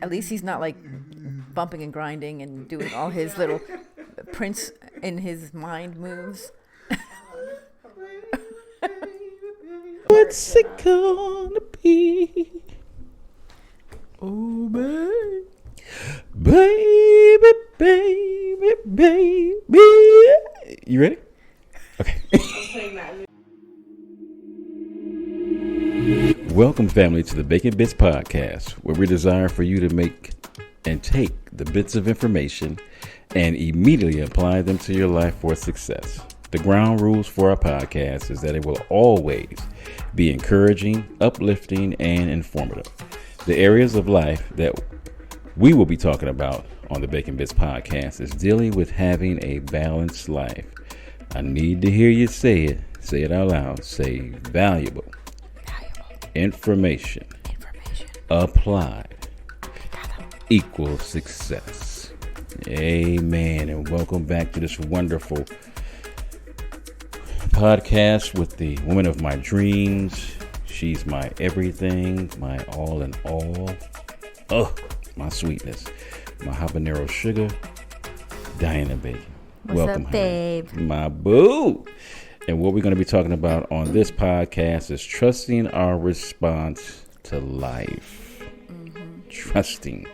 At least he's not like bumping and grinding and doing all his little Prince in his mind moves. What's it gonna be? Oh, baby. Baby, baby, baby. You ready? Okay. Welcome, family, to the Bacon Bitz podcast, where we desire for you to make and take the bits of information and immediately apply them to your life for success. The ground rules for our podcast is that it will always be encouraging, uplifting, and informative. The areas of life that we will be talking about on the Bacon Bitz podcast is dealing with having a balanced life. I need to hear you say it. Say it out loud. Say valuable. Information. Applied. Equals success. Amen. And welcome back to this wonderful podcast with the woman of my dreams. She's my everything, my all in all. Oh, my sweetness, my habanero sugar, Diana Bacon. What's Welcome, up, babe? honey. My boo. And what we're going to be talking about on this podcast is trusting our response to life. Trusting.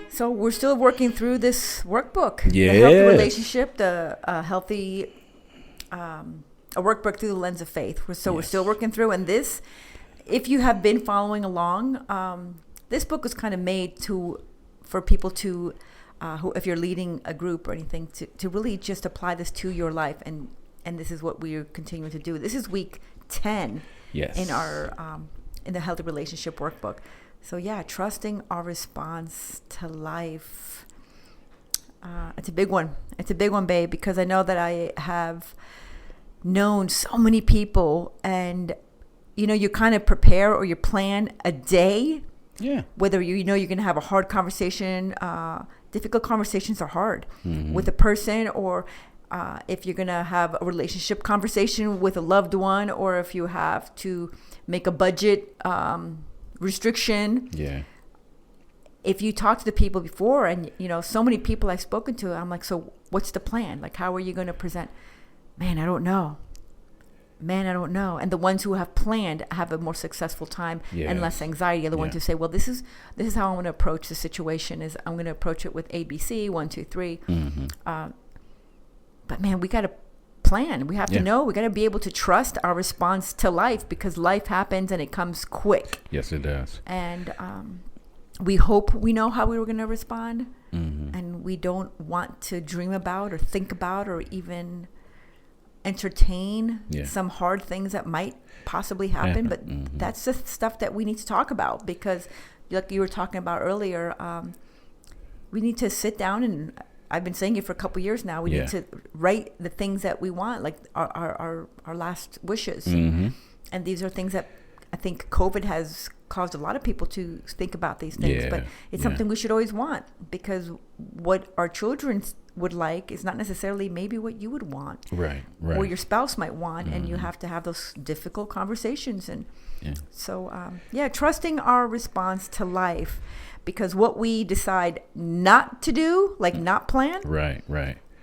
So we're still working through this workbook. Yes. The healthy relationship, the healthy, a workbook through the lens of faith. So we're still working through. And this, if you have been following along, this book was kind of made for people to, who, if you're leading a group or anything, to really just apply this to your life. And this is what we're continuing to do. This is week 10 in our in the healthy relationship workbook. So yeah, trusting our response to life. It's a big one. It's a big one, babe, because I know that I have known so many people, and you kind of prepare or you plan a day. Yeah. Whether you're going to have a hard conversation, difficult conversations are hard with a person, or if you're going to have a relationship conversation with a loved one, or if you have to make a budget restriction. Yeah. If you talk to the people before, and so many people I've spoken to, I'm like, so what's the plan? Like, how are you going to present? Man, I don't know. And the ones who have planned have a more successful time and less anxiety are the ones who say, well, this is how I'm going to approach the situation. Is I'm going to approach it with ABC 1, 2, 3. But man, we got to plan. We have to know. We got to be able to trust our response to life, because life happens and it comes quick. Yes, it does. And we hope we know how we were going to respond, and we don't want to dream about or think about or even entertain some hard things that might possibly happen. But that's the stuff that we need to talk about, because like you were talking about earlier, we need to sit down, and I've been saying it for a couple years now. We need to write the things that we want, like our last wishes. And these are things that I think COVID has caused a lot of people to think about these things. But it's something we should always want, because what our children would like is not necessarily maybe what you would want. Right. Or your spouse might want. And you have to have those difficult conversations. And so, trusting our response to life. Because what we decide not to do, like not plan, right,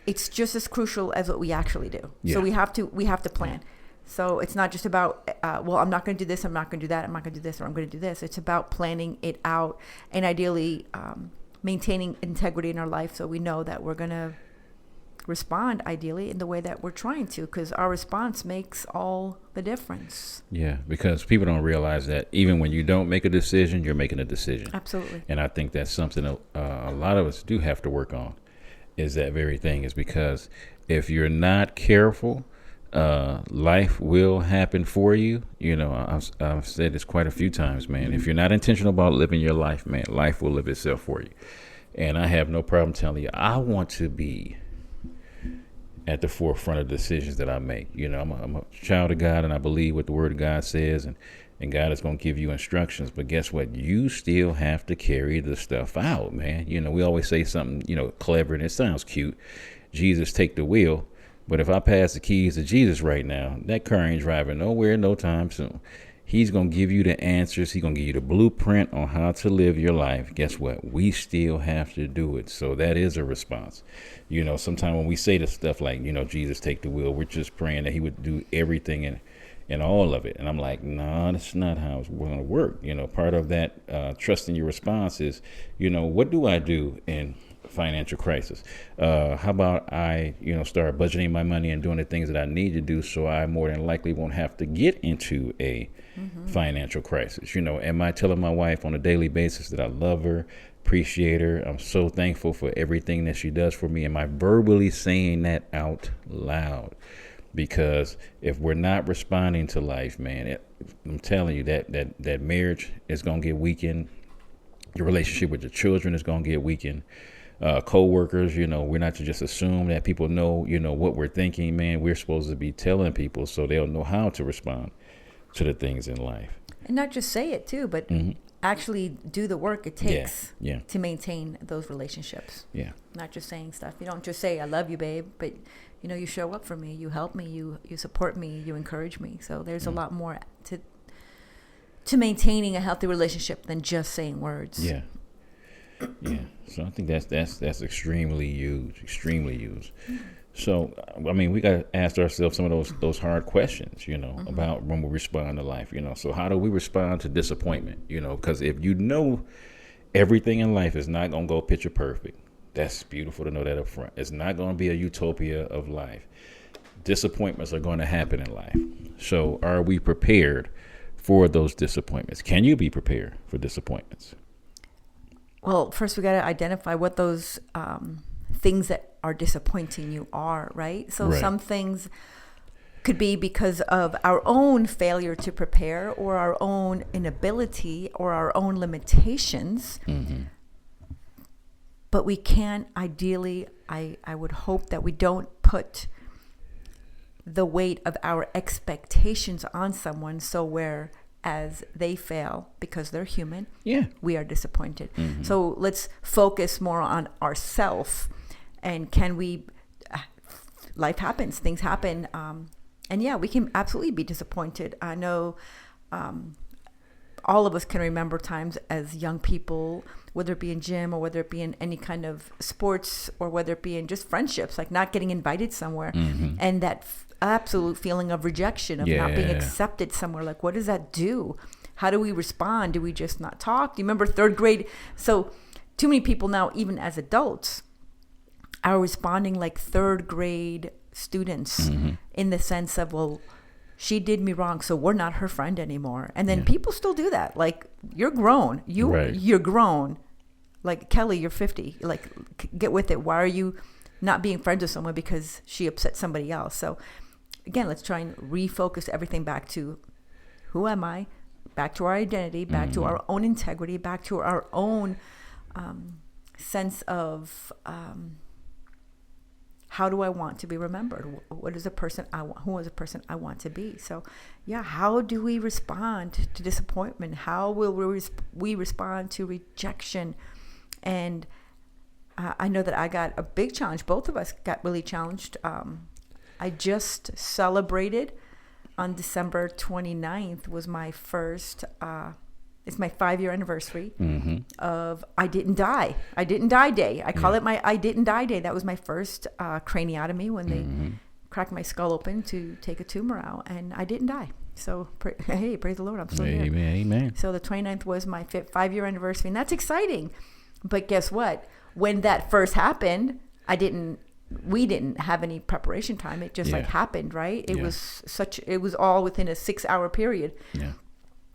it's just as crucial as what we actually do. So we have to plan. So it's not just about, I'm not going to do this, I'm not going to do that, I'm not going to do this, or I'm going to do this. It's about planning it out, and ideally maintaining integrity in our life, so we know that we're going to respond ideally in the way that we're trying to, because our response makes all the difference. Yeah, because people don't realize that even when you don't make a decision, you're making a decision. Absolutely. And I think that's something a lot of us do have to work on, is that very thing, is because if you're not careful, life will happen for you. I've said this quite a few times, man. If you're not intentional about living your life, man, life will live itself for you. And I have no problem telling you, I want to be at the forefront of the decisions that I make. I'm a child of God, and I believe what the Word of God says, and God is going to give you instructions. But guess what? You still have to carry the stuff out, man. We always say something, clever, and it sounds cute. Jesus, take the wheel. But if I pass the keys to Jesus right now, that car ain't driving nowhere, no time soon. He's going to give you the answers. He's going to give you the blueprint on how to live your life. Guess what? We still have to do it. So that is a response. You know, sometimes when we say the stuff like, you know, Jesus take the wheel, we're just praying that he would do everything and all of it. And I'm like, no, that's not how it's going to work. You know, part of that trusting your response is, you know, what do I do in financial crisis? How about I, you know, start budgeting my money and doing the things that I need to do so I more than likely won't have to get into a financial crisis. You know, am I telling my wife on a daily basis that I love her, appreciate her, I'm so thankful for everything that she does for me? Am I verbally saying that out loud? Because if we're not responding to life, man, I'm telling you that marriage is going to get weakened. Your relationship with your children is going to get weakened. Co-workers, you know, we're not to just assume that people know, you know, what we're thinking, man. We're supposed to be telling people so they'll know how to respond to the things in life. And not just say it too, but actually do the work it takes to maintain those relationships. Yeah. Not just saying stuff. You don't just say, I love you, babe, but you know, you show up for me, you help me, you support me, you encourage me. So there's a lot more to maintaining a healthy relationship than just saying words. Yeah. Yeah. So I think that's extremely huge. So, I mean, we got to ask ourselves some of those hard questions, you know, about when we respond to life, you know. So how do we respond to disappointment, you know, because if you know everything in life is not going to go picture perfect, that's beautiful to know that up front. It's not going to be a utopia of life. Disappointments are going to happen in life. So are we prepared for those disappointments? Can you be prepared for disappointments? Well, first we got to identify what those things that are disappointing you are, right? So some things could be because of our own failure to prepare or our own inability or our own limitations. But we can't, ideally, I would hope that we don't put the weight of our expectations on someone. So whereas they fail because they're human, we are disappointed. So let's focus more on ourselves. And can we, life happens, things happen. And yeah, we can absolutely be disappointed. I know all of us can remember times as young people, whether it be in gym or whether it be in any kind of sports or whether it be in just friendships, like not getting invited somewhere. And that absolute feeling of rejection, of not being accepted somewhere. Like, what does that do? How do we respond? Do we just not talk? Do you remember third grade? So too many people now, even as adults, are responding like third grade students in the sense of, well, she did me wrong, so we're not her friend anymore. And then people still do that. Like, you're grown. You're grown. Like, Kelly, you're 50. Like, get with it. Why are you not being friends with someone because she upset somebody else? So again, let's try and refocus everything back to who am I, back to our identity, back to our own integrity, back to our own sense of how do I want to be remembered? What is a person I want? Who is a person I want to be? So, yeah, how do we respond to disappointment? How will we respond to rejection? And I know that I got a big challenge. Both of us got really challenged. I just celebrated on December 29th was my first, it's my 5-year anniversary of I Didn't Die. I Didn't Die Day. I call it my I Didn't Die Day. That was my first craniotomy when they cracked my skull open to take a tumor out, and I didn't die. So, hey, praise the Lord, I'm still here. Amen. So the 29th was my 5-year anniversary, and that's exciting. But guess what? When that first happened, we didn't have any preparation time. It just like happened, right? It was all within a 6-hour period. Yeah.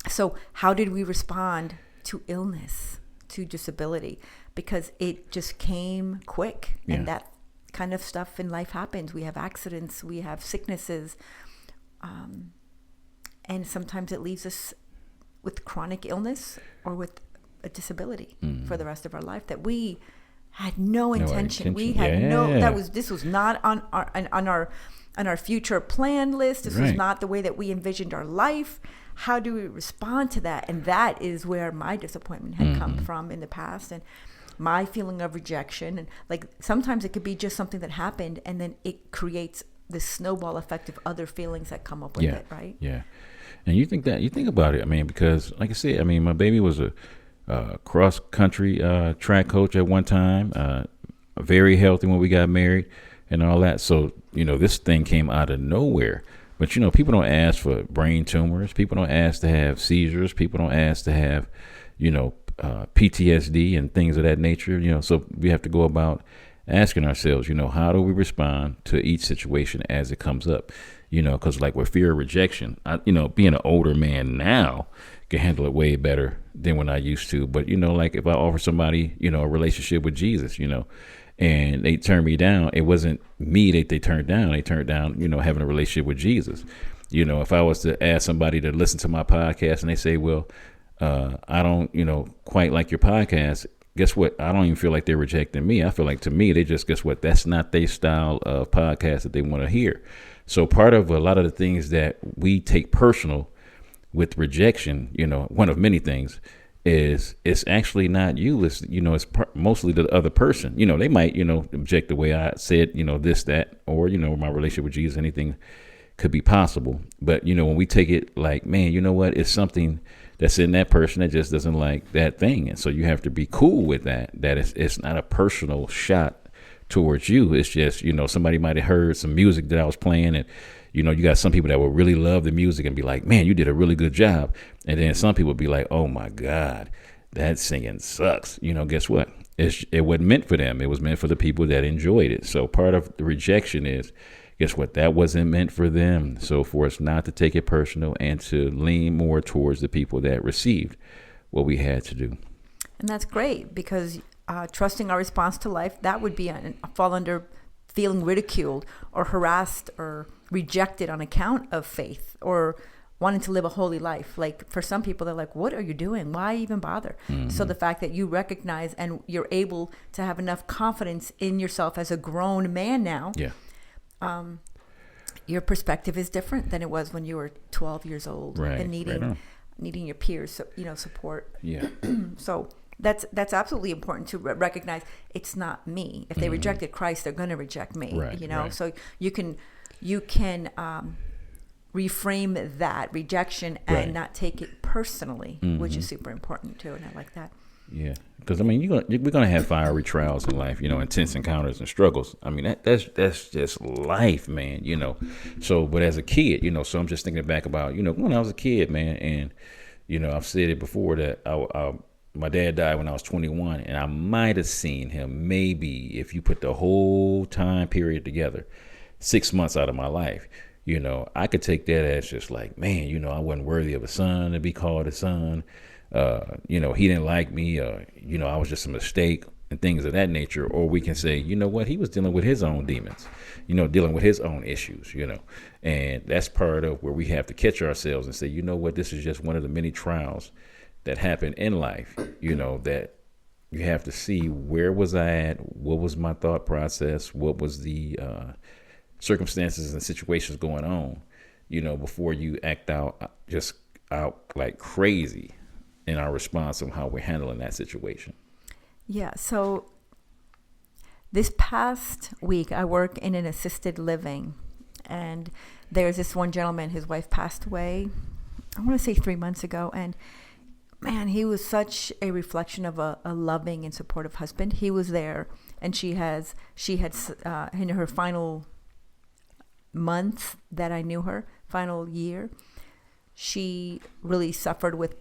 So how did we respond to illness, to disability? Because it just came quick, and that kind of stuff in life happens. We have accidents, we have sicknesses, and sometimes it leaves us with chronic illness or with a disability for the rest of our life that we had no intention. We had this was not on our future plan list. This was not the way that we envisioned our life. How do we respond to that? And that is where my disappointment had come from in the past, and my feeling of rejection. And like sometimes it could be just something that happened, and then it creates this snowball effect of other feelings that come up with it, right? Yeah. And you think about it. I mean, because like I said, I mean, my baby was a cross country track coach at one time, very healthy when we got married and all that. So, this thing came out of nowhere. But, people don't ask for brain tumors. People don't ask to have seizures. People don't ask to have, PTSD and things of that nature. So we have to go about asking ourselves, how do we respond to each situation as it comes up? Because like with fear of rejection, being an older man now can handle it way better than when I used to. But, like if I offer somebody, a relationship with Jesus, and they turned me down, it wasn't me that they turned down. They turned down, having a relationship with Jesus. If I was to ask somebody to listen to my podcast and they say, well, I don't, quite like your podcast, guess what? I don't even feel like they're rejecting me. I feel like to me, they just, guess what? That's not their style of podcast that they want to hear. So part of a lot of the things that we take personal with rejection, one of many things is it's actually not you. It's, mostly the other person. They might, object the way I said, this, that, or, my relationship with Jesus, anything could be possible. But, when we take it like, man, you know what? It's something that's in that person that just doesn't like that thing. And so you have to be cool with that it's not a personal shot towards you. It's just, somebody might have heard some music that I was playing, and, you got some people that will really love the music and be like, man, you did a really good job. And then some people be like, oh my God, that singing sucks. Guess what? It wasn't meant for them. It was meant for the people that enjoyed it. So part of the rejection is, guess what? That wasn't meant for them. So for us not to take it personal and to lean more towards the people that received what we had to do. And that's great, because trusting our response to life, that would be fall under feeling ridiculed or harassed or rejected on account of faith or wanting to live a holy life. Like for some people, they're like, what are you doing? Why even bother? Mm-hmm. So the fact that you recognize and you're able to have enough confidence in yourself as a grown man now, your perspective is different than it was when you were 12 years old, right, and needing your peers, support. Yeah. So that's absolutely important to recognize. It's not me. If they rejected Christ, they're going to reject me. Right, right. So you can reframe that rejection and not take it personally, which is super important too. And I like that. Yeah, because I mean, we're gonna have fiery trials in life, intense encounters and struggles. I mean, that's just life, man. So, but as a kid, so I'm just thinking back about, when I was a kid, man, and I've said it before that my dad died when I was 21, and I might have seen him maybe, if you put the whole time period together, 6 months out of my life. I could take that as just like, man, I wasn't worthy of a son to be called a son. He didn't like me. I was just a mistake and things of that nature. Or we can say, you know what, he was dealing with his own demons, dealing with his own issues, and that's part of where we have to catch ourselves and say, you know what, this is just one of the many trials that happen in life, that you have to see, where was I at? What was my thought process? What was the circumstances and situations going on, before you act out like crazy in our response on how we're handling that situation. Yeah. So this past week, I work in an assisted living, and there's this one gentleman, his wife passed away, I want to say 3 months ago. And man, he was such a reflection of a loving and supportive husband. He was there, and she had in her final month that I knew her, final year, she really suffered with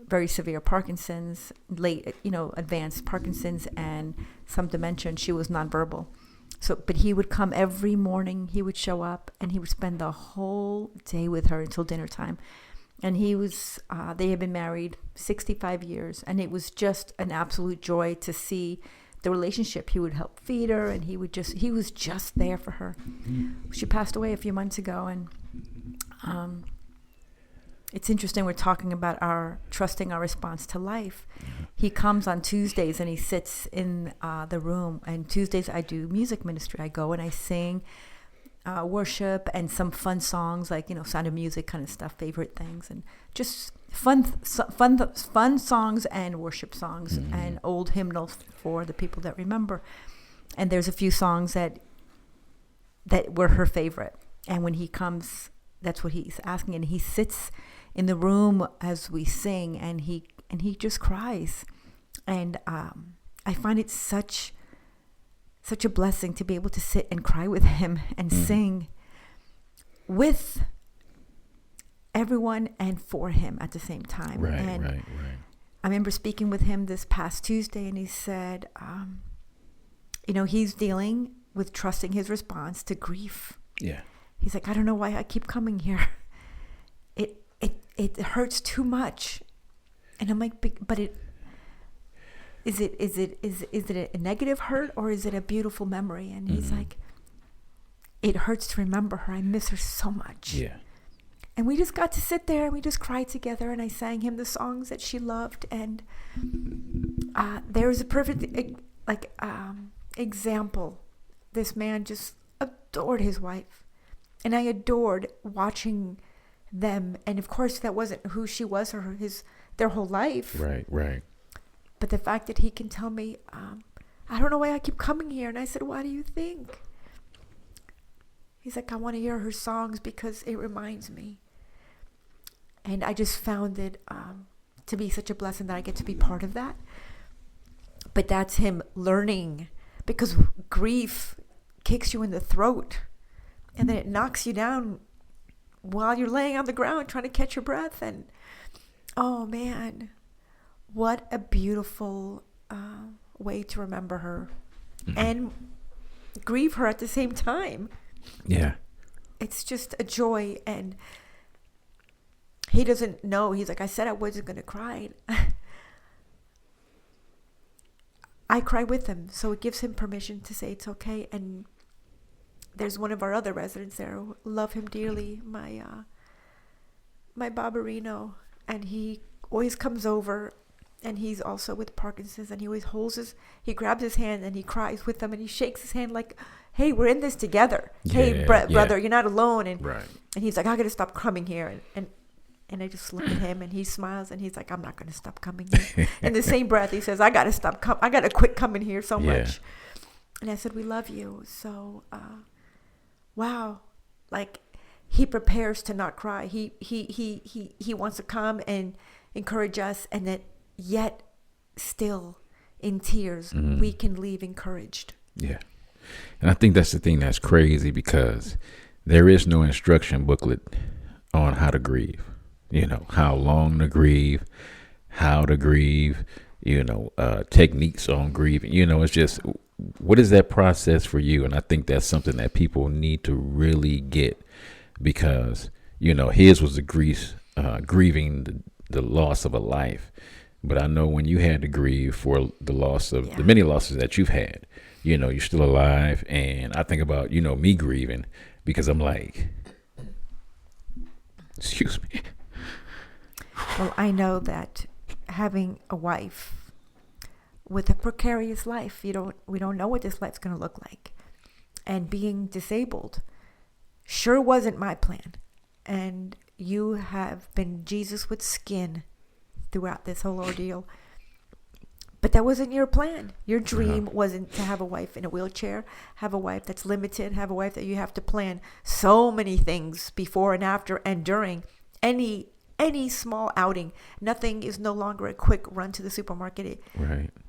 very severe Parkinson's, advanced Parkinson's and some dementia, and she was nonverbal. So, but he would come every morning, he would show up, and he would spend the whole day with her until dinner time. And they had been married 65 years, and it was just an absolute joy to see the relationship. He would help feed her, and he was just there for her. She passed away a few months ago, and it's interesting. We're talking about trusting our response to life. He comes on Tuesdays, and he sits in the room. And Tuesdays I do music ministry. I go and I sing worship and some fun songs, like Sound of Music kind of stuff, favorite things, and just fun songs and worship songs and old hymnals for the people that remember. And there's a few songs that were her favorite. And when he comes, that's what he's asking. And he sits in the room as we sing, and he just cries. And I find it such a blessing to be able to sit and cry with him and sing with everyone and for him at the same time. Right. I remember speaking with him this past Tuesday, and he said, he's dealing with trusting his response to grief. Yeah. He's like, I don't know why I keep coming here. It hurts too much. And I'm like, but is it a negative hurt, or is it a beautiful memory? And he's like, it hurts to remember her. I miss her so much. Yeah. And we just got to sit there and we just cried together, and I sang him the songs that she loved. And there was a perfect example. This man just adored his wife, and I adored watching them. And of course, that wasn't who she was or their whole life. Right. But the fact that he can tell me, I don't know why I keep coming here. And I said, why do you think? He's like, I want to hear her songs because it reminds me. And I just found it to be such a blessing that I get to be part of that. But that's him learning, because grief kicks you in the throat, and then it knocks you down while you're laying on the ground trying to catch your breath. And oh man, what a beautiful way to remember her and grieve her at the same time. Yeah. It's just a joy. And he doesn't know. He's like, I said I wasn't going to cry. I cry with him. So it gives him permission to say it's okay. And there's one of our other residents there who love him dearly, my Barbarino. And he always comes over, and he's also with Parkinson's, and he always he grabs his hand and he cries with him, and he shakes his hand like, hey, we're in this together. Hey, brother, you're not alone. And and he's like, I got to stop coming here. And I just look at him, and he smiles, and he's like, I'm not going to stop coming here. In the same breath, he says, I got to quit coming here so much. And I said, we love you. So, wow. Like, he prepares to not cry. He wants to come and encourage us, and that yet still in tears, we can leave encouraged. Yeah. And I think that's the thing that's crazy, because there is no instruction booklet on how to grieve. How long to grieve, how to grieve, techniques on grieving. It's just, what is that process for you? And I think that's something that people need to really get, because, his was grieving the loss of a life. But I know when you had to grieve for the loss of the many losses that you've had, you're still alive. And I think about, me grieving, because I'm like, excuse me. Well, I know that having a wife with a precarious life, we don't know what this life's going to look like. And being disabled sure wasn't my plan. And you have been Jesus with skin throughout this whole ordeal. But that wasn't your plan. Your dream wasn't to have a wife in a wheelchair, have a wife that's limited, have a wife that you have to plan so many things before and after and during any small outing. Nothing is no longer a quick run to the supermarket.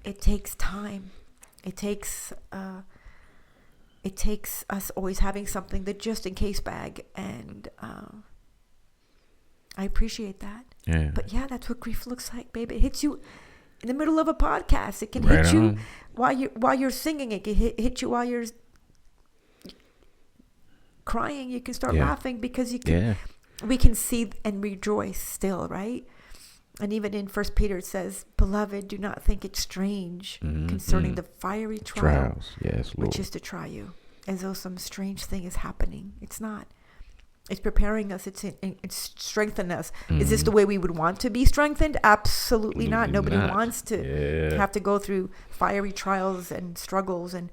It takes time. It takes us always having something, the just in case bag. And I appreciate that. Yeah. But that's what grief looks like, baby. It hits you in the middle of a podcast. It can hit you while you're singing. It can hit you while you're crying. You can start laughing, because you can. We can see and rejoice still, right? And even in 1 Peter it says, beloved, do not think it strange concerning the fiery trials, which is to try you, as though some strange thing is happening. It's not. It's preparing us. It's strengthening us. Is this the way we would want to be strengthened? Absolutely not. Nobody wants to have to go through fiery trials and struggles and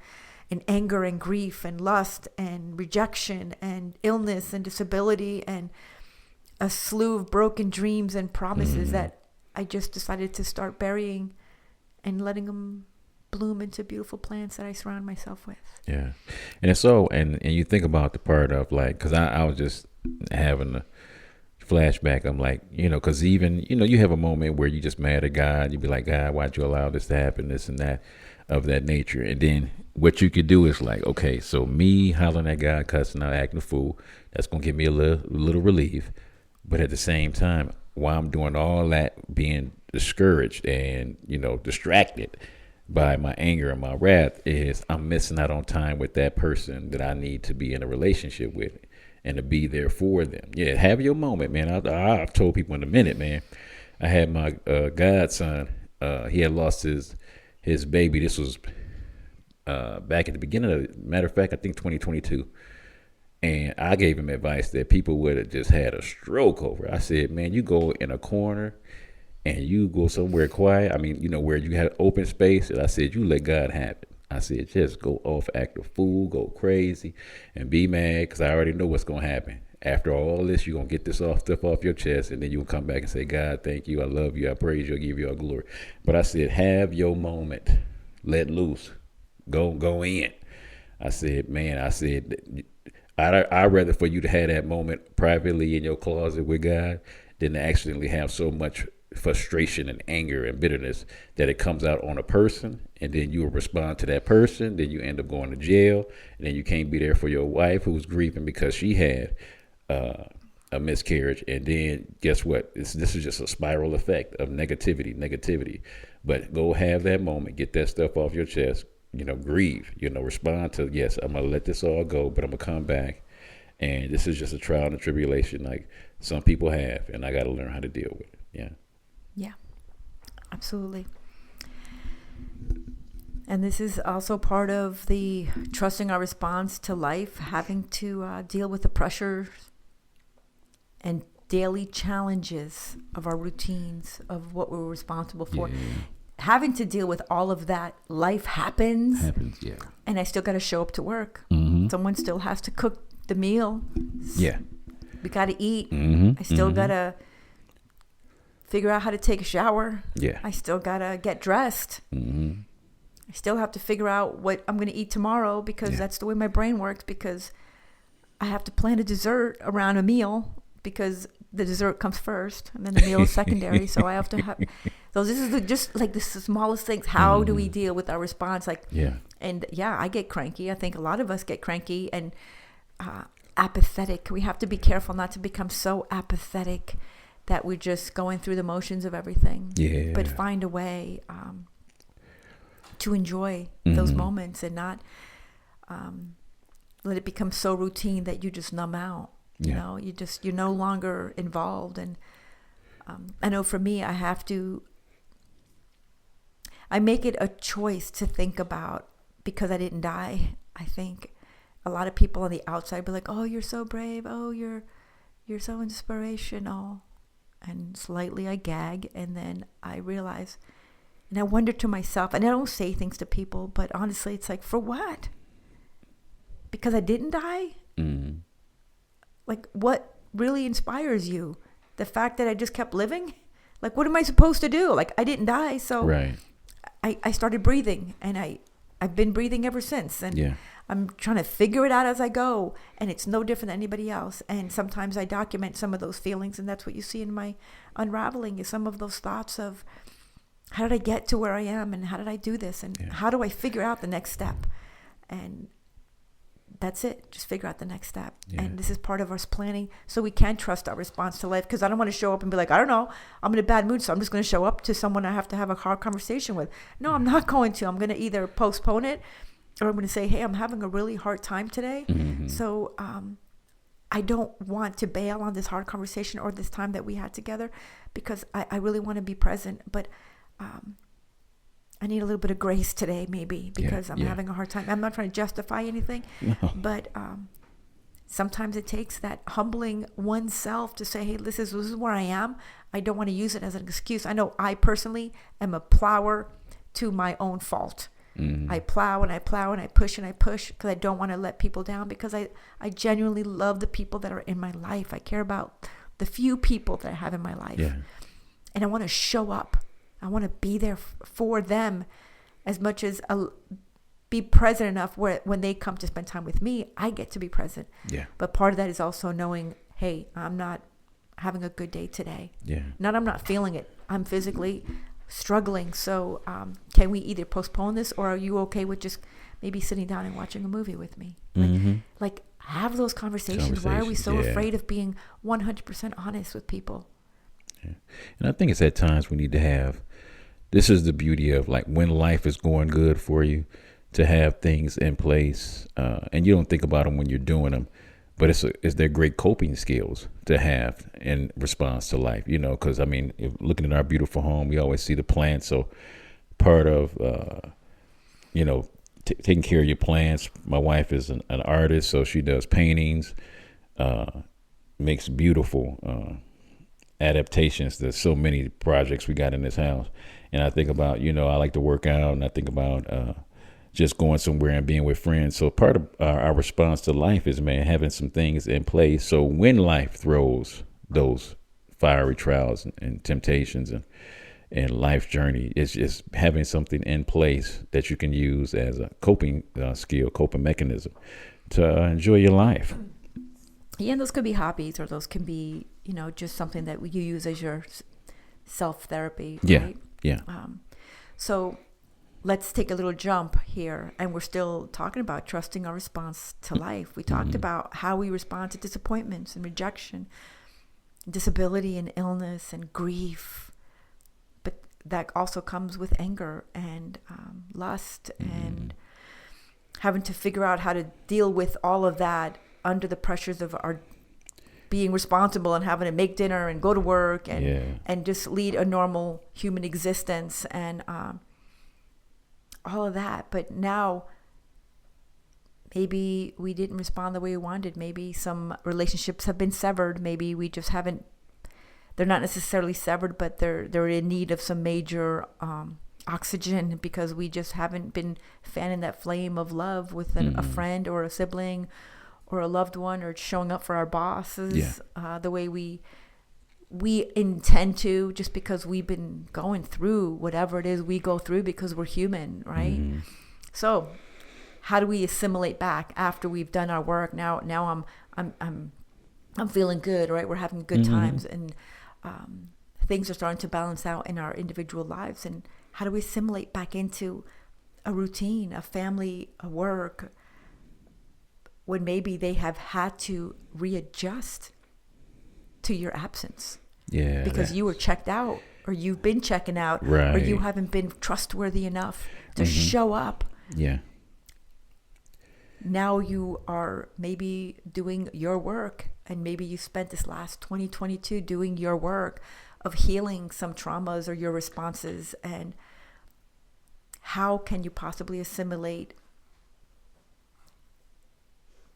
anger and grief and lust and rejection and illness and disability and a slew of broken dreams and promises that I just decided to start burying and letting them bloom into beautiful plants that I surround myself with. Yeah. And it's so, and you think about the part of like, because I was just having a flashback. I'm like, because even, you have a moment where you just mad at God. You be like, God, why'd you allow this to happen, this and that, of that nature. And then what you could do is like, okay, so me hollering at God, cussing out, acting a fool, that's going to give me a little relief. But at the same time, while I'm doing all that, being discouraged and, distracted by my anger and my wrath, is I'm missing out on time with that person that I need to be in a relationship with and to be there for them. Yeah, have your moment, man. I've told people in a minute, man. I had my godson. He had lost his baby. This was back at the beginning of, matter of fact, I think 2022. And I gave him advice that people would have just had a stroke over. I said, man, you go in a corner and you go somewhere quiet. I mean, where you have open space. And I said, you let God have it. I said, just go off, act a fool, go crazy, and be mad, because I already know what's going to happen. After all this, you're going to get this stuff off your chest, and then you'll come back and say, God, thank you, I love you, I praise you, I give you all glory. But I said, have your moment. Let loose. Go in. I said, man, I'd rather for you to have that moment privately in your closet with God than to accidentally have so much frustration and anger and bitterness that it comes out on a person, and then you will respond to that person. Then you end up going to jail, and then you can't be there for your wife who's grieving because she had a miscarriage. And then guess what? This is just a spiral effect of negativity. But go have that moment, get that stuff off your chest, grieve, respond to, yes, I'm going to let this all go, but I'm going to come back. And this is just a trial and a tribulation like some people have, and I got to learn how to deal with it. Yeah. Yeah, absolutely. And this is also part of the trusting our response to life, having to deal with the pressures and daily challenges of our routines, of what we're responsible for. Yeah. Having to deal with all of that. Life happens, yeah. And I still got to show up to work. Mm-hmm. Someone still has to cook the meal. Yeah. We got to eat. Mm-hmm. I still got to figure out how to take a shower. Yeah. I still got to get dressed. Mm-hmm. I still have to figure out what I'm going to eat tomorrow, because that's the way my brain works, because I have to plan a dessert around a meal, because the dessert comes first and then the meal is secondary. So I have to have, so this is just like the smallest things. How do we deal with our response? Like, and I get cranky. I think a lot of us get cranky and apathetic. We have to be careful not to become so apathetic that we're just going through the motions of everything. Yeah. But find a way to enjoy those moments and not let it become so routine that you just numb out. You're no longer involved. And I know for me, I make it a choice to think about, because I didn't die. I think a lot of people on the outside be like, oh, you're so brave. Oh, you're so inspirational. And slightly I gag, and then I realize, and I wonder to myself, and I don't say things to people, but honestly, it's like, for what? Because I didn't die? Mm-hmm. Like, what really inspires you? The fact that I just kept living? Like, what am I supposed to do? Like, I didn't die, so right. I started breathing, and I've been breathing ever since. And I'm trying to figure it out as I go, and it's no different than anybody else. And sometimes I document some of those feelings, and that's what you see in my unraveling, is some of those thoughts of, how did I get to where I am, and how did I do this, and how do I figure out the next step? And that's it. Just figure out the next step. Yeah. And this is part of us planning, so we can trust our response to life. Because I don't want to show up and be like, I don't know, I'm in a bad mood, so I'm just going to show up to someone I have to have a hard conversation with. No, I'm not going to. I'm going to either postpone it, or I'm going to say, hey, I'm having a really hard time today. Mm-hmm. So I don't want to bail on this hard conversation or this time that we had together, because I really want to be present. But I need a little bit of grace today, maybe, because I'm having a hard time. I'm not trying to justify anything, but sometimes it takes that humbling oneself to say, hey, this is where I am. I don't want to use it as an excuse. I know I personally am a plower to my own fault. Mm-hmm. I plow and I plow and I push because I don't want to let people down, because I genuinely love the people that are in my life. I care about the few people that I have in my life. Yeah. And I want to show up. I want to be there for them as much as be present enough where when they come to spend time with me, I get to be present. Yeah. But part of that is also knowing, hey, I having a good day today. Yeah. Not I'm not feeling it. I'm physically struggling. So can we either postpone this, or are you okay with just maybe sitting down and watching a movie with me? Like have those conversations. Why are we so afraid of being 100% honest with people? Yeah. And I think it's at times we need to have, this is the beauty of like when life is going good for you, to have things in place, and you don't think about them when you're doing them, but it's their great coping skills to have in response to life, you know, because I mean, if looking at our beautiful home, we always see the plants. So part of, you know, taking care of your plants. My wife is an artist, so she does paintings, makes beautiful adaptations. There's so many projects we got in this house. And I think about, you know, I like to work out, and I think about just going somewhere and being with friends. So part of our response to life is, man, having some things in place. So when life throws those fiery trials and temptations and life journey, it's just having something in place that you can use as a coping skill, coping mechanism to enjoy your life. Yeah, and those could be hobbies, or those can be, you know, just something that you use as your self-therapy. Right? Yeah. So let's take a little jump here, and we're still talking about trusting our response to life. We talked about how we respond to disappointments and rejection, disability and illness and grief, but that also comes with anger and lust and having to figure out how to deal with all of that under the pressures of our being responsible and having to make dinner and go to work and just lead a normal human existence and all of that. But now maybe we didn't respond the way we wanted. Maybe some relationships have been severed. Maybe we just haven't, they're not necessarily severed, but they're in need of some major oxygen, because we just haven't been fanning that flame of love with a friend or a sibling or a loved one, or showing up for our bosses the way we intend to, just because we've been going through whatever it is we go through, because we're human, right? So how do we assimilate back after we've done our work? Now I'm feeling good, right? We're having good times, and things are starting to balance out in our individual lives. And how do we assimilate back into a routine, a family, a work, when maybe they have had to readjust to your absence? Yeah. Because you were checked out, or you've been checking out, or you haven't been trustworthy enough to show up. Yeah. Now you are maybe doing your work, and maybe you spent this last 2022 doing your work of healing some traumas or your responses. And how can you possibly assimilate,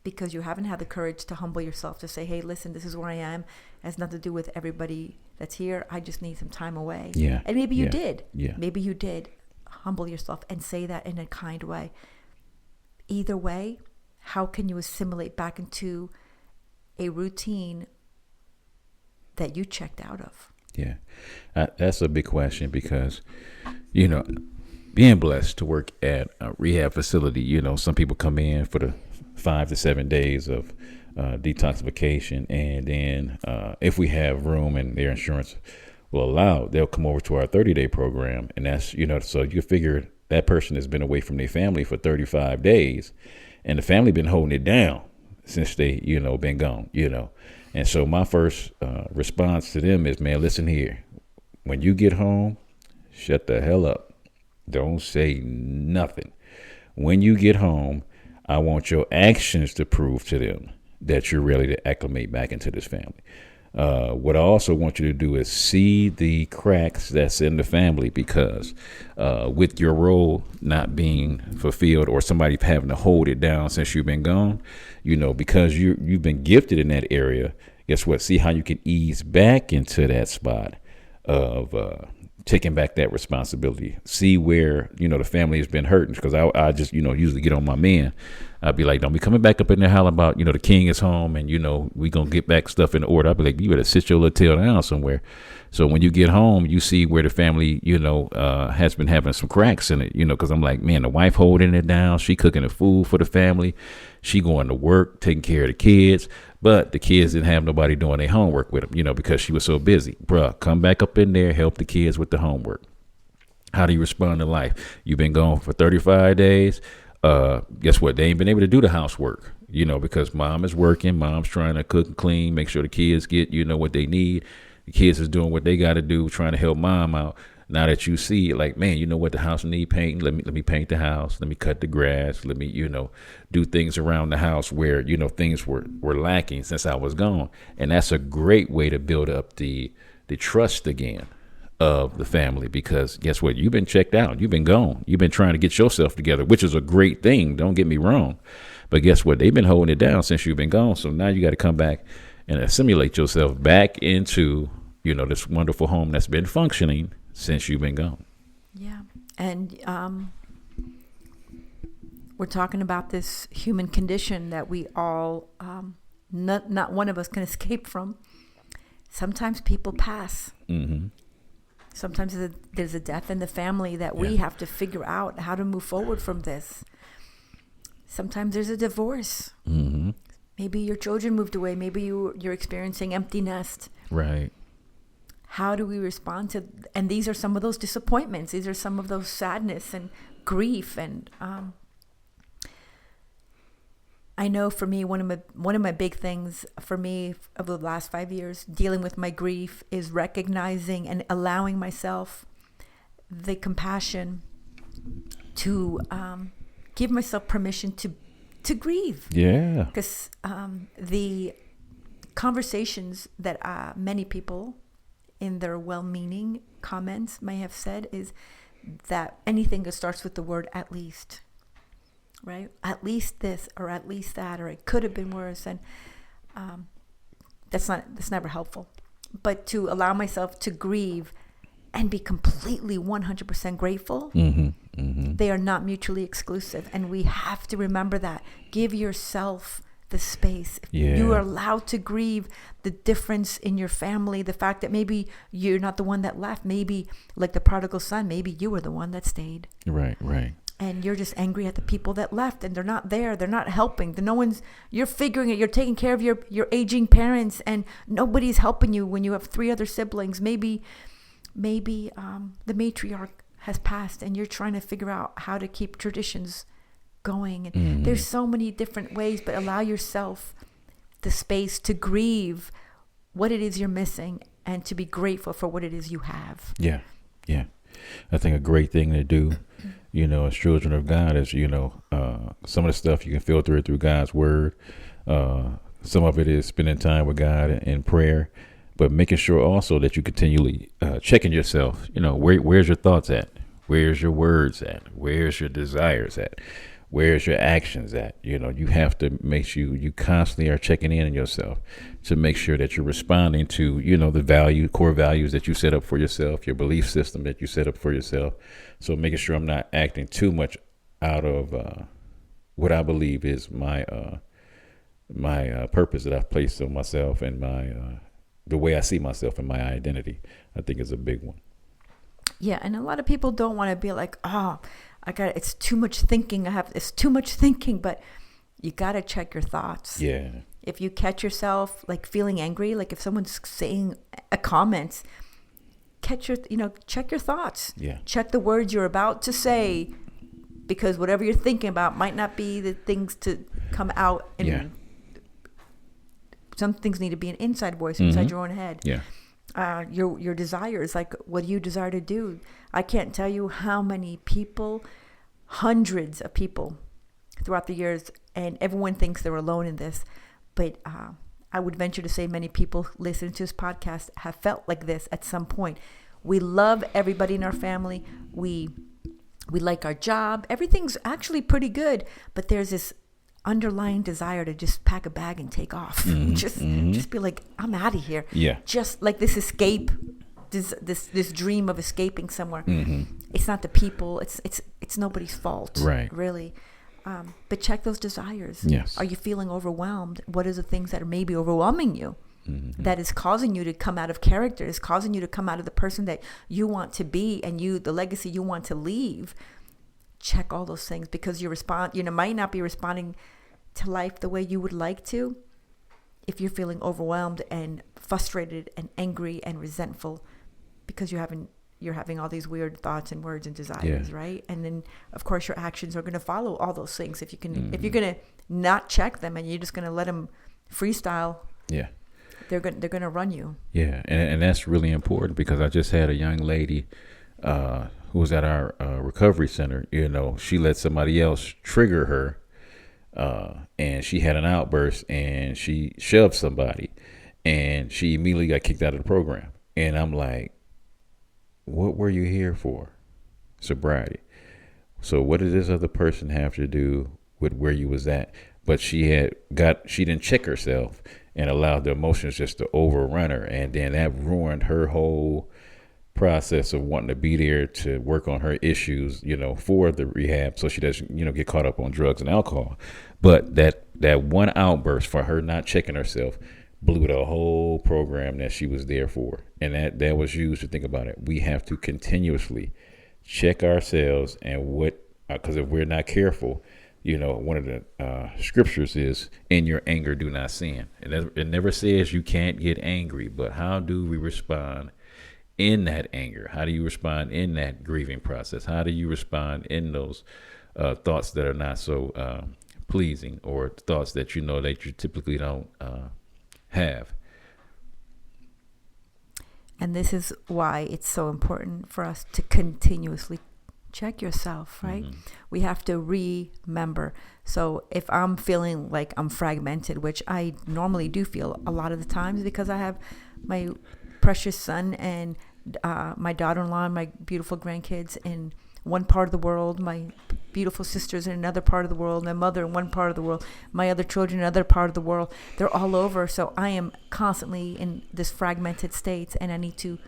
because you haven't had the courage to humble yourself to say, hey, listen, this is where I am. It has nothing to do with everybody that's here. I just need some time away. Yeah. And maybe you did. Yeah. Maybe you did humble yourself and say that in a kind way. Either way, how can you assimilate back into a routine that you checked out of? Yeah. That's a big question, because, you know, being blessed to work at a rehab facility, you know, some people come in for the 5 to 7 days of detoxification, and then if we have room and their insurance will allow, they'll come over to our 30-day program. And that's, you know, so you figure that person has been away from their family for 35 days, and the family been holding it down since they, you know, been gone, you know. And so my first response to them is, man, listen here, when you get home, shut the hell up. Don't say nothing. When you get home, I want your actions to prove to them that you're ready to acclimate back into this family. What I also want you to do is see the cracks that's in the family, because with your role not being fulfilled, or somebody having to hold it down since you've been gone, you know, because you've been gifted in that area, guess what? See how you can ease back into that spot of taking back that responsibility. See where, you know, the family has been hurting, because I just, you know, usually get on my man. I'd be like, don't be coming back up in there hollering about, you know, the king is home and, you know, we going to get back stuff in order. I'd be like, you better sit your little tail down somewhere. So when you get home, you see where the family, you know, has been having some cracks in it, you know, because I'm like, man, the wife holding it down. She cooking the food for the family. She going to work, taking care of the kids. But the kids didn't have nobody doing their homework with them, because she was so busy. Bruh, come back up in there, help the kids with the homework. How do you respond to life? You've been gone for 35 days. Guess what? They ain't been able to do the housework, because mom is working. Mom's trying to cook and clean, make sure the kids get, what they need. The kids is doing what they got to do, trying to help mom out. Now that you see, like, man, you know what, the house need painting. Let me paint the house. Let me cut the grass. Let me, do things around the house where, things were lacking since I was gone. And that's a great way to build up the trust again of the family, because guess what? You've been checked out. You've been gone. You've been trying to get yourself together, which is a great thing. Don't get me wrong. But guess what? They've been holding it down since you've been gone. So now you got to come back and assimilate yourself back into, this wonderful home that's been functioning since you've been gone. Yeah. And we're talking about this human condition that we all, not one of us can escape from. Sometimes people pass. Mm-hmm. Sometimes there's a death in the family that we have to figure out how to move forward from this. Sometimes there's a divorce. Mm-hmm. Maybe your children moved away. Maybe you're experiencing empty nest. Right. How do we respond to? And these are some of those disappointments. These are some of those sadness and grief. And I know for me, one of my big things for me over the last 5 years, dealing with my grief, is recognizing and allowing myself the compassion to give myself permission to grieve. Yeah. Because the conversations that many people in their well-meaning comments may have said is that anything that starts with the word "at least." Right? At least this, or at least that, or it could have been worse. And that's never helpful. But to allow myself to grieve and be completely 100% grateful, they are not mutually exclusive. And we have to remember that. Give yourself the space. Yeah. You are allowed to grieve the difference in your family, the fact that maybe you're not the one that left. Maybe, like the prodigal son, maybe you were the one that stayed. Right, right. And you're just angry at the people that left, and they're not there. They're not helping. You're figuring it. You're taking care of your aging parents, and nobody's helping you when you have 3 other siblings. Maybe the matriarch has passed, and you're trying to figure out how to keep traditions going. And there's so many different ways, but allow yourself the space to grieve what it is you're missing and to be grateful for what it is you have. Yeah, yeah. I think a great thing to do, as children of God is, some of the stuff you can filter it through God's word. Some of it is spending time with God in prayer, but making sure also that you continually checking yourself. Where's your thoughts at? Where's your words at? Where's your desires at? Where's your actions at? You have to make sure you constantly are checking in on yourself to make sure that you're responding to, the core values that you set up for yourself, your belief system that you set up for yourself. So making sure I'm not acting too much out of what I believe is my purpose that I've placed on myself, and the way I see myself and my identity, I think is a big one. Yeah, and a lot of people don't want to be like, it's too much thinking. It's too much thinking, but you got to check your thoughts. Yeah. If you catch yourself like feeling angry, like if someone's saying a comment, check your thoughts. Yeah. Check the words you're about to say, because whatever you're thinking about might not be the things to come out. And some things need to be an inside voice inside your own head. Yeah. Your desires, like what do you desire to do? I can't tell you how many people, hundreds of people throughout the years, and everyone thinks they're alone in this, but I would venture to say many people listening to this podcast have felt like this at some point. We love everybody in our family. We like our job. Everything's actually pretty good, but there's this underlying desire to just pack a bag and take off. Just be like, I'm out of here. Yeah. Just like this escape, this dream of escaping somewhere. It's not the people. It's nobody's fault. Right. Really. But check those desires. Yes. Are you feeling overwhelmed? What are the things that are maybe overwhelming you? That is causing you to come out of character, is causing you to come out of the person that you want to be, and the legacy you want to leave. Check all those things, because you might not be responding to life the way you would like to. if you're feeling overwhelmed and frustrated and angry and resentful because you're having all these weird thoughts and words and desires, right? And then of course your actions are going to follow all those things. If you're going to not check them and you're just going to let them freestyle, they're going to run you. Yeah, and that's really important, because I just had a young lady who was at our recovery center. You know, she let somebody else trigger her, and she had an outburst and she shoved somebody, and she immediately got kicked out of the program. And I'm like, what were you here for? Sobriety. So what did this other person have to do with where you was at? But she didn't check herself and allowed the emotions just to overrun her. And then that ruined her whole process of wanting to be there to work on her issues, you know, for the rehab, so she doesn't, you know, get caught up on drugs and alcohol. But that one outburst for her not checking herself blew the whole program that she was there for. And that was used to think about it. We have to continuously check ourselves, and because if we're not careful, you know, one of the scriptures is, in your anger, do not sin. It never says you can't get angry, but how do we respond in that anger? How do you respond in that grieving process? How do you respond in those thoughts that are not so pleasing, or thoughts that you know that you typically don't have? And this is why it's so important for us to continuously check yourself, right? Mm-hmm. We have to remember. So if I'm feeling like I'm fragmented, which I normally do feel a lot of the times, because I have my precious son and my daughter-in-law and my beautiful grandkids in one part of the world, my beautiful sisters in another part of the world, my mother in one part of the world, my other children in another part of the world. They're all over. So I am constantly in this fragmented state, and I need to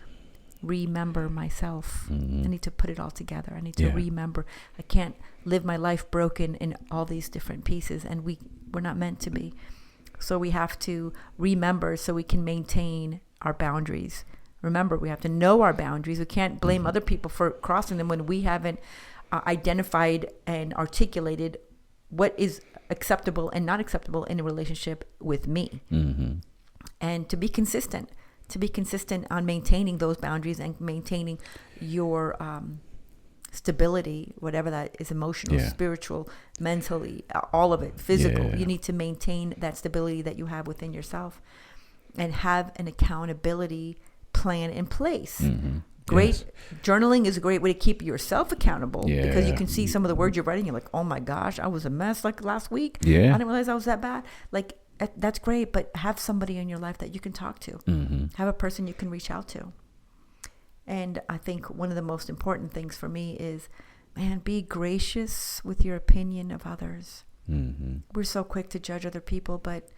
remember myself. Mm-hmm. I need to put it all together. I need to remember. I can't live my life broken in all these different pieces, and we're not meant to be. So we have to remember so we can maintain our boundaries. Remember, we have to know our boundaries. We can't blame other people for crossing them when we haven't identified and articulated what is acceptable and not acceptable in a relationship with me. Mm-hmm. And to be consistent on maintaining those boundaries and maintaining your stability, whatever that is, emotional, spiritual, mentally, all of it, physical. You need to maintain that stability that you have within yourself and have an accountability plan in place. Mm-hmm. Journaling is a great way to keep yourself accountable, because you can see some of the words you're writing. You're like, oh my gosh, I was a mess like last week. I didn't realize I was that bad. Like, that's great, but have somebody in your life that you can talk to. Mm-hmm. Have a person you can reach out to. And I think one of the most important things for me is, man, be gracious with your opinion of others. Mm-hmm. We're so quick to judge other people, but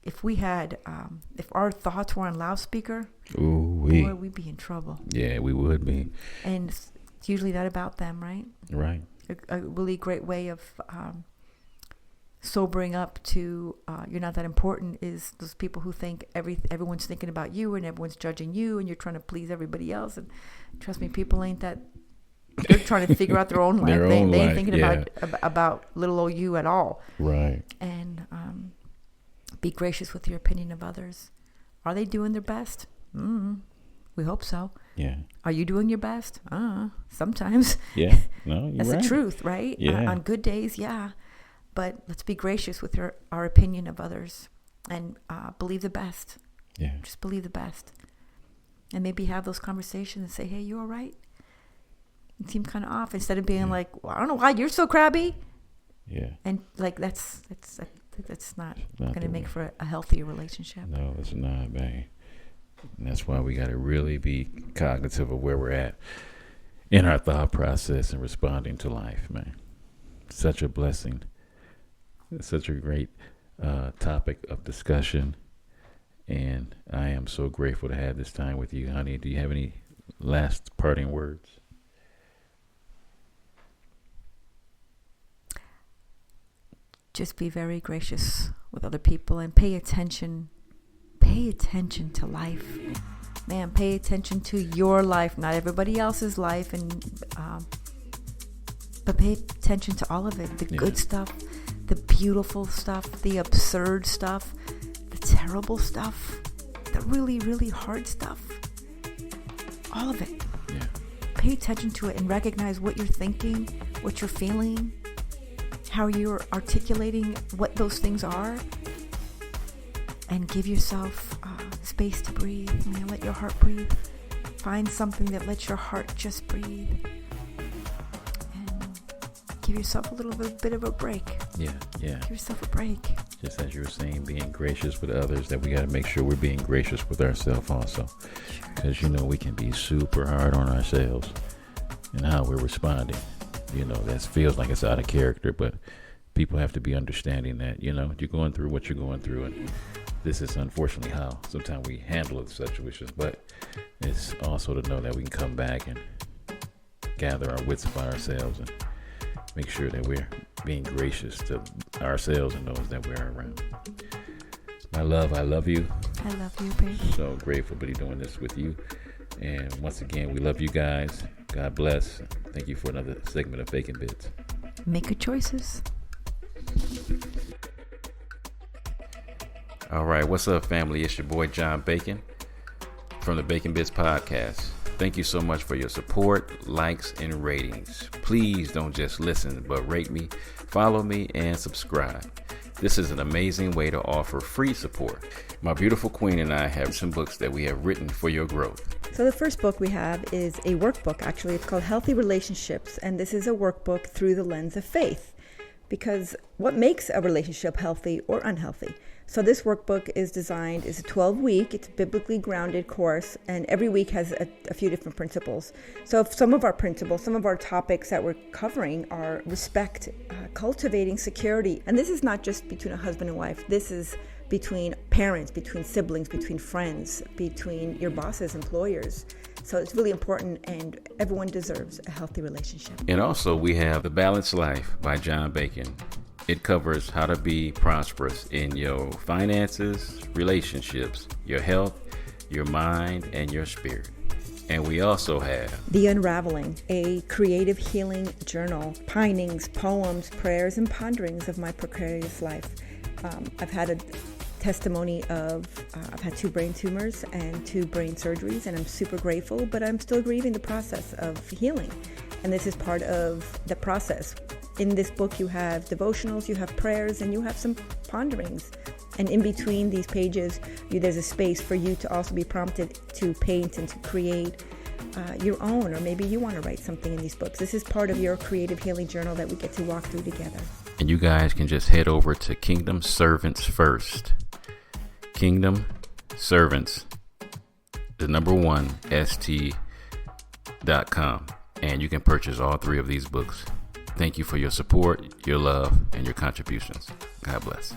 if we had, if our thoughts were on loudspeaker, boy, we'd be in trouble. Yeah, we would be. And it's usually not about them, right? Right. A really great way of sobering up to you're not that important is those people who think everyone's thinking about you and everyone's judging you and you're trying to please everybody else. And trust me, people ain't that. They're trying to figure out their own life. They ain't thinking about little old you at all. Right. And be gracious with your opinion of others. Are they doing their best? We hope so. Yeah. Are you doing your best? Sometimes. Yeah. No, you're That's right. The truth, right? Yeah. On good days, yeah. But let's be gracious with our opinion of others and believe the best. Yeah. Just believe the best. And maybe have those conversations and say, hey, you all right? You seem kind of off, instead of being like, well, I don't know why you're so crabby. Yeah. And like that's not going to make for a healthier relationship. No, it's not, man. And that's why we got to really be cognitive of where we're at in our thought process and responding to life, man. Such a blessing. It's such a great topic of discussion. And I am so grateful to have this time with you, honey. Do you have any last parting words? Just be very gracious with other people and pay attention to life. Man, pay attention to your life, not everybody else's life, but pay attention to all of it. The good stuff, the beautiful stuff, the absurd stuff, the terrible stuff, the really, really hard stuff. All of it. Yeah. Pay attention to it and recognize what you're thinking, what you're feeling, how you're articulating what those things are, and give yourself space to breathe. Let your heart breathe. Find something that lets your heart just breathe. And give yourself a little bit of a break. Yeah. Give yourself a break. Just as you were saying, being gracious with others, that we got to make sure we're being gracious with ourselves also. Because, we can be super hard on ourselves and how we're responding. That feels like it's out of character, but people have to be understanding that, you're going through what you're going through. And this is unfortunately how sometimes we handle the situations, but it's also to know that we can come back and gather our wits by ourselves and make sure that we're being gracious to ourselves and those that we're around. My love, I love you. I love you, baby. So grateful to be doing this with you. And once again, we love you guys. God bless. Thank you for another segment of Bacon Bitz. Make good choices. All right, what's up, family? It's your boy John Bacon from the Bacon Bitz podcast. Thank you so much for your support, likes, and ratings. Please don't just listen, but rate me, follow me, and subscribe. This is an amazing way to offer free support. My beautiful queen and I have some books that we have written for your growth. So the first book we have is a workbook. Actually, it's called Healthy Relationships, and this is a workbook through the lens of faith. Because what makes a relationship healthy or unhealthy? So this workbook is designed, it's a 12-week, it's a biblically grounded course, and every week has a few different principles. So if some of our principles, some of our topics that we're covering are respect, cultivating security. And this is not just between a husband and wife. This is between parents, between siblings, between friends, between your bosses, employers. So it's really important, and everyone deserves a healthy relationship. And also we have The Balanced Life by John Bacon. It covers how to be prosperous in your finances, relationships, your health, your mind, and your spirit. And we also have The Unraveling, a creative healing journal, pinings, poems, prayers, and ponderings of my precarious life. I've had a testimony of, I've had 2 brain tumors and 2 brain surgeries, and I'm super grateful, but I'm still grieving the process of healing. And this is part of the process. In this book, you have devotionals, you have prayers, and you have some ponderings. And in between these pages, there's a space for you to also be prompted to paint and to create your own, or maybe you want to write something in these books. This is part of your creative healing journal that we get to walk through together. And you guys can just head over to Kingdom Servants First. Kingdom Servants, the number 1, st.com. And you can purchase all 3 of these books. Thank you for your support, your love, and your contributions. God bless.